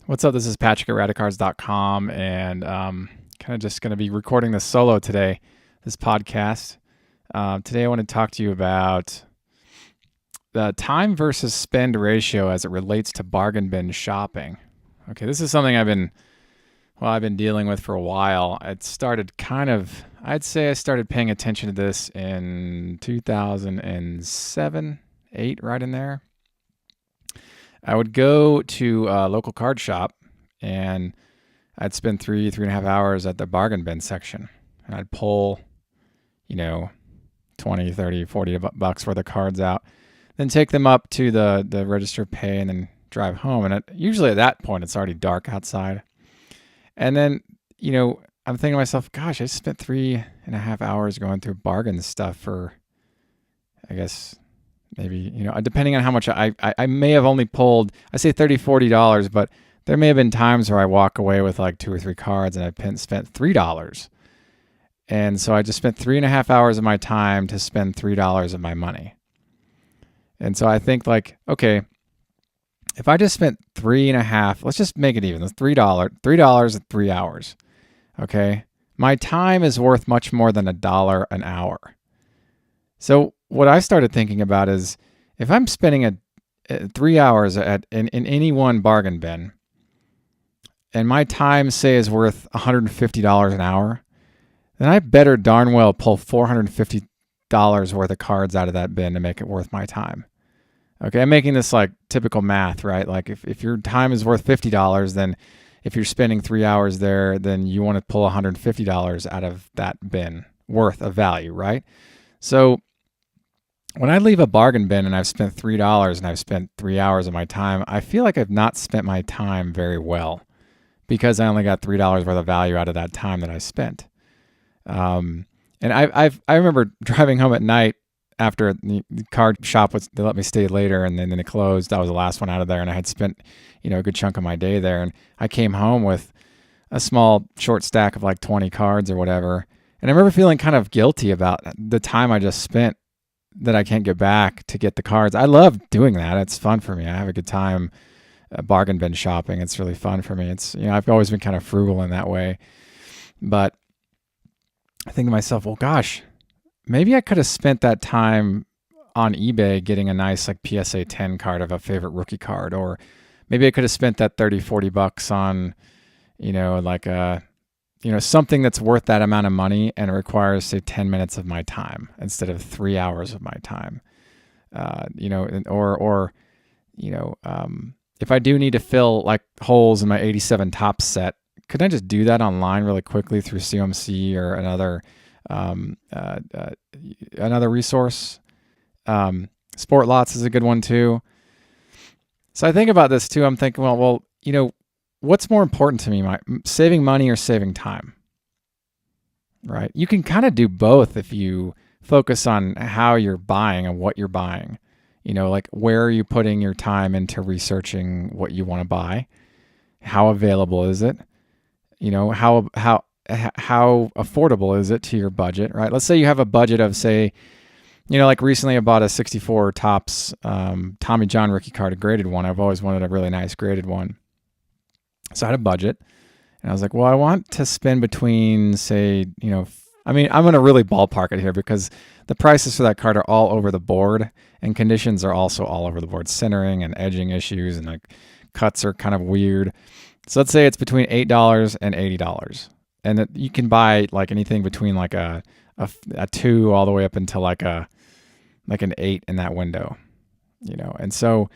What's up? This is Patrick at Radicards.com, and kind of just going to be recording this solo today, this podcast. Today I want to talk to you about the time versus spend ratio as it relates to bargain bin shopping. Okay, this is something I've been dealing with for a while. I'd say I started paying attention to this in 2007, 8, right in there. I would go to a local card shop and I'd spend 3.5 hours at the bargain bin section. And I'd pull, 20, 30, 40 bucks worth of cards out, then take them up to the register, pay, and then drive home. And usually at that point, it's already dark outside. And then, I'm thinking to myself, gosh, I spent 3.5 hours going through bargain stuff for, I guess, maybe, depending on how much I may have only pulled, I say $30, $40, but there may have been times where I walk away with like 2 or 3 cards and I spent $3. And so I just spent 3.5 hours of my time to spend $3 of my money. And so I think okay, if I just spent 3.5, let's just make it even. It's $3 at 3 hours. Okay. My time is worth much more than $1 an hour. So what I started thinking about is if I'm spending 3 hours in any one bargain bin and my time, say, is worth $150 an hour, then I better darn well pull $450 worth of cards out of that bin to make it worth my time. Okay, I'm making this like typical math, right? Like if your time is worth $50, then if you're spending 3 hours there, then you want to pull $150 out of that bin worth of value, right? So when I leave a bargain bin and I've spent $3 and I've spent 3 hours of my time, I feel like I've not spent my time very well because I only got $3 worth of value out of that time that I spent. And I remember driving home at night after the card shop they let me stay later, and then it closed. I was the last one out of there, and I had spent a good chunk of my day there. And I came home with a small short stack of like 20 cards or whatever. And I remember feeling kind of guilty about the time I just spent that I can't get back to get the cards. I love doing that. It's fun for me. I have a good time bargain bin shopping. It's really fun for me. It's, I've always been kind of frugal in that way. But I think to myself, well, gosh, maybe I could have spent that time on eBay getting a nice like PSA 10 card of a favorite rookie card, or maybe I could have spent that 30, 40 bucks on, something that's worth that amount of money and it requires, say, 10 minutes of my time instead of 3 hours of my time. If I do need to fill like holes in my 87 top set, could I just do that online really quickly through CMC or another resource? Sport Lots is a good one too. So I think about this too. I'm thinking, well, what's more important to me, saving money or saving time? Right? You can kind of do both if you focus on how you're buying and what you're buying. Like where are you putting your time into researching what you want to buy? How available is it? How affordable is it to your budget, right? Let's say you have a budget of, say, like recently I bought a 64 Topps Tommy John rookie card, a graded one. I've always wanted a really nice graded one. So I had a budget and I was like, well, I want to spend between, say, I'm going to really ballpark it here because the prices for that card are all over the board and conditions are also all over the board. Centering and edging issues and like cuts are kind of weird. So let's say it's between $8 and $80. And that you can buy like anything between like a 2 all the way up until like an 8 in that window, And so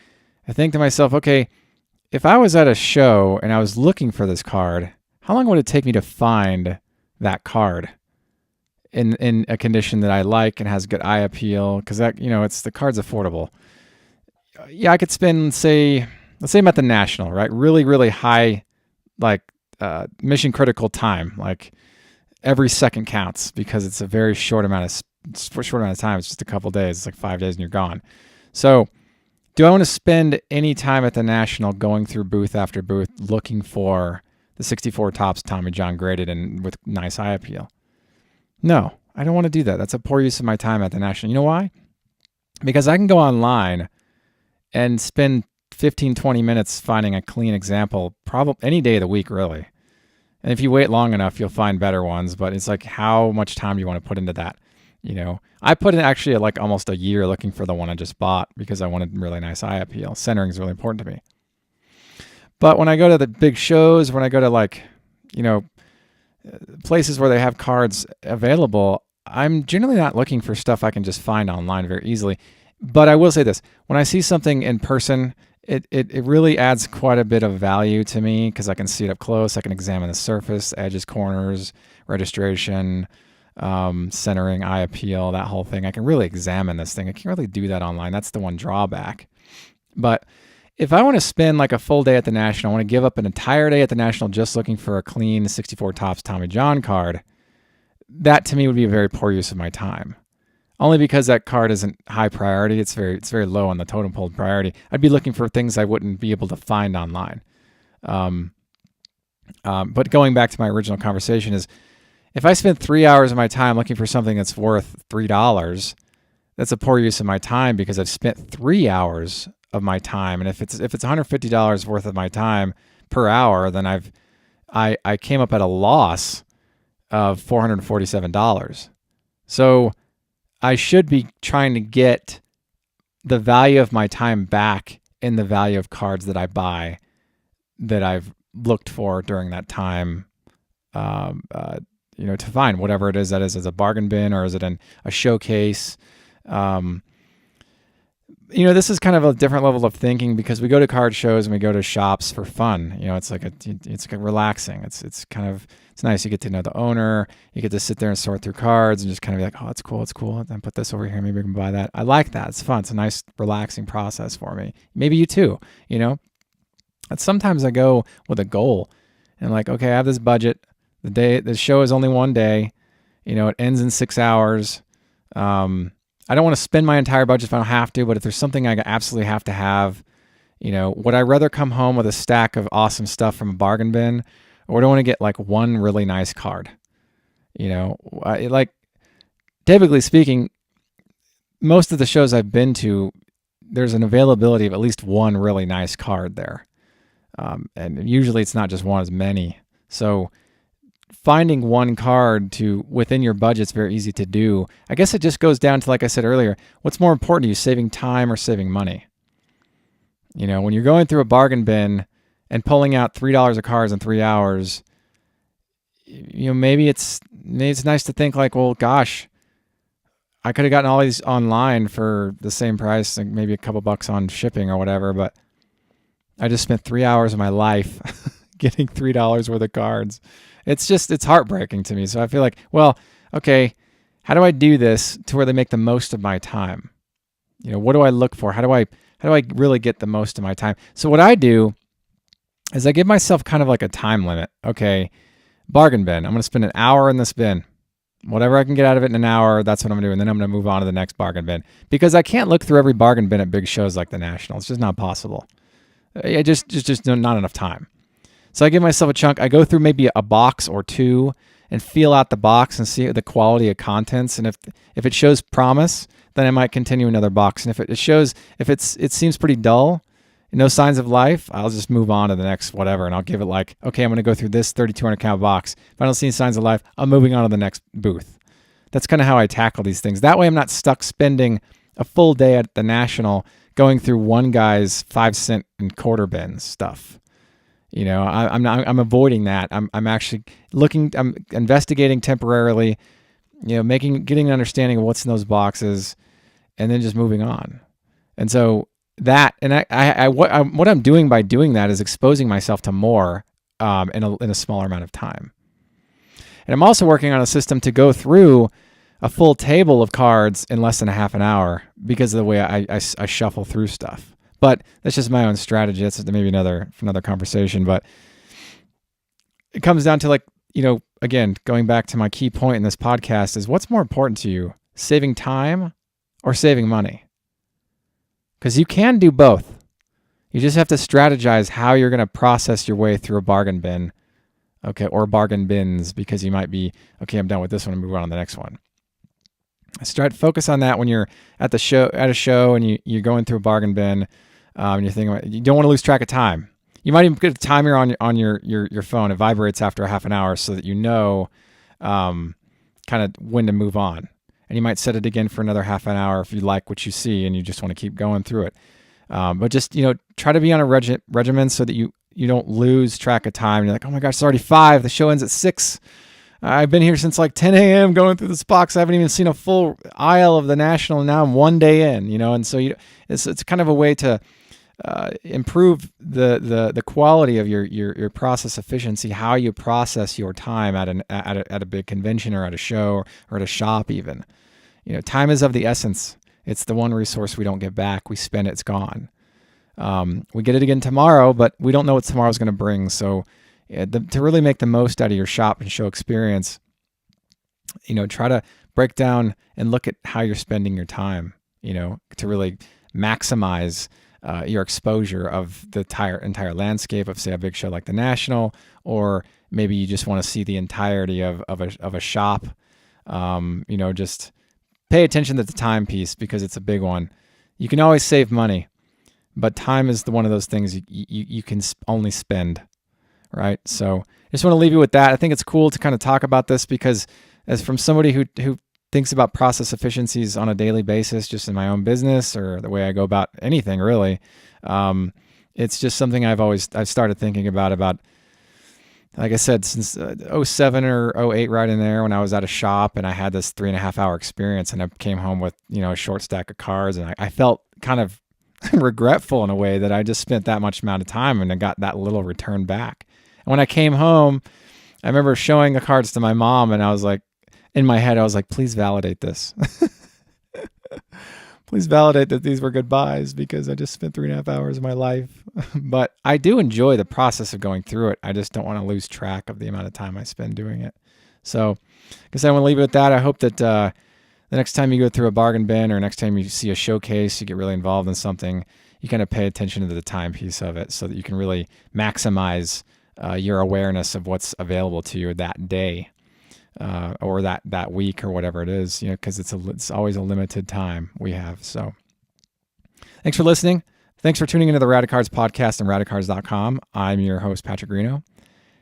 I think to myself, okay, if I was at a show and I was looking for this card, how long would it take me to find that card in a condition that I like and has good eye appeal? Because that, it's the card's affordable. Yeah, I could spend, let's say I'm at the National, right? Really, really high, like mission critical time. Like every second counts because it's a very short amount of time. It's just a couple days. It's like 5 days and you're gone. So do I want to spend any time at the National going through booth after booth looking for the 64 Topps Tommy John graded and with nice eye appeal? No, I don't want to do that. That's a poor use of my time at the National. You know why? Because I can go online and spend 15, 20 minutes finding a clean example, probably any day of the week, really. And if you wait long enough, you'll find better ones. But it's like, how much time do you want to put into that? I put in actually like almost a year looking for the one I just bought because I wanted really nice eye appeal. Centering is really important to me. But when I go to the big shows, when I go to like, places where they have cards available, I'm generally not looking for stuff I can just find online very easily. But I will say this, when I see something in person, it really adds quite a bit of value to me because I can see it up close. I can examine the surface, edges, corners, registration, centering, eye appeal, that whole thing. I can really examine this thing. I can't really do that online. That's the one drawback. But if I want to spend like a full day at the National, I want to give up an entire day at the National just looking for a clean 64 Topps Tommy John card, that to me would be a very poor use of my time. Only because that card isn't high priority. It's very low on the totem pole priority. I'd be looking for things I wouldn't be able to find online. But going back to my original conversation is, if I spend 3 hours of my time looking for something that's worth $3, that's a poor use of my time because I've spent 3 hours of my time. And if it's $150 worth of my time per hour, then I came up at a loss of $447. So I should be trying to get the value of my time back in the value of cards that I buy that I've looked for during that time, to find whatever it is that is a bargain bin or is it in a showcase. This is kind of a different level of thinking because we go to card shows and we go to shops for fun. It's like it's relaxing. It's nice. You get to know the owner. You get to sit there and sort through cards and just kind of be like, oh, it's cool. And then put this over here. Maybe we can buy that. I like that. It's fun. It's a nice, relaxing process for me. Maybe you too. And sometimes I go with a goal and like, okay, I have this budget. The show is only one day. It ends in 6 hours. I don't want to spend my entire budget if I don't have to, but if there's something I absolutely have to have, would I rather come home with a stack of awesome stuff from a bargain bin, or do I want to get like one really nice card? Like typically speaking, most of the shows I've been to, there's an availability of at least one really nice card there. And usually it's not just one, it's many. So finding one card to within your budget is very easy to do. I guess it just goes down to, like I said earlier, what's more important to you, saving time or saving money? When you're going through a bargain bin and pulling out $3 of cards in 3 hours, maybe it's nice to think like, well, gosh, I could have gotten all these online for the same price, like maybe a couple bucks on shipping or whatever, but I just spent 3 hours of my life getting $3 worth of cards. It's heartbreaking to me. So I feel like, well, okay, how do I do this to where they make the most of my time? What do I look for? How do I really get the most of my time? So what I do is I give myself kind of like a time limit. Okay, bargain bin. I'm going to spend an hour in this bin. Whatever I can get out of it in an hour, that's what I'm going to do. And then I'm going to move on to the next bargain bin because I can't look through every bargain bin at big shows like the National. It's just not possible. Just not enough time. So I give myself a chunk. I go through maybe a box or two and feel out the box and see the quality of contents. And if it shows promise, then I might continue another box. And if it seems pretty dull, no signs of life, I'll just move on to the next whatever. And I'll give it like, okay, I'm going to go through this 3,200 count box. If I don't see any signs of life, I'm moving on to the next booth. That's kind of how I tackle these things. That way I'm not stuck spending a full day at the National going through one guy's 5-cent and quarter bin stuff. I'm avoiding that. I'm actually I'm investigating temporarily, getting an understanding of what's in those boxes, and then just moving on. And so that, and what I'm doing by doing that is exposing myself to more in a smaller amount of time. And I'm also working on a system to go through a full table of cards in less than a half an hour because of the way I shuffle through stuff. But that's just my own strategy. That's maybe another conversation. But it comes down to like, again, going back to my key point in this podcast is what's more important to you, saving time or saving money? Because you can do both. You just have to strategize how you're going to process your way through a bargain bin, okay, or bargain bins, because you might be, okay, I'm done with this one and move on to the next one. Focus on that when you're at a show and you're going through a bargain bin. You're thinking about, you don't want to lose track of time. You might even put a timer on your phone. It vibrates after a half an hour so that you know kind of when to move on. And you might set it again for another half an hour if you like what you see and you just want to keep going through it. But just, try to be on a regimen so that you don't lose track of time. You're like, oh my gosh, it's already 5. The show ends at 6. I've been here since like 10 a.m. going through this box. I haven't even seen a full aisle of the National, and now I'm 1 day in, and so it's kind of a way to improve the quality of your process efficiency, how you process your time at a big convention or at a show or at a shop even. Time is of the essence. It's the one resource we don't get back. We spend it, it's gone. We get it again tomorrow, but we don't know what tomorrow's going to bring. So to really make the most out of your shop and show experience, try to break down and look at how you're spending your time, to really maximize your exposure of the entire landscape of, say, a big show like the National, or maybe you just want to see the entirety of a shop. Just pay attention to the time piece because it's a big one. You can always save money, but time is one of those things you can only spend, right? So I just want to leave you with that. I think it's cool to kind of talk about this because as from somebody who thinks about process efficiencies on a daily basis, just in my own business or the way I go about anything really, it's just something I've started thinking about, like I said, since 07 or 08, right in there when I was at a shop and I had this 3.5 hour experience and I came home with, a short stack of cards, and I felt kind of regretful in a way that I just spent that much amount of time and I got that little return back. And when I came home, I remember showing the cards to my mom and I was like, in my head, I was like, please validate this. Please validate that these were good buys because I just spent 3.5 hours of my life. But I do enjoy the process of going through it. I just don't want to lose track of the amount of time I spend doing it. So I guess I want to leave it at that. I hope that the next time you go through a bargain bin or next time you see a showcase, you get really involved in something, you kind of pay attention to the time piece of it so that you can really maximize your awareness of what's available to you that day. Or that week or whatever it is, because it's always a limited time we have. So thanks for listening. Thanks for tuning into the Radicards podcast and Radicards.com. I'm your host, Patrick Greeno.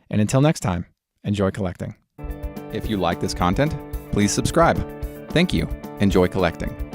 And until next time, enjoy collecting. If you like this content, please subscribe. Thank you. Enjoy collecting.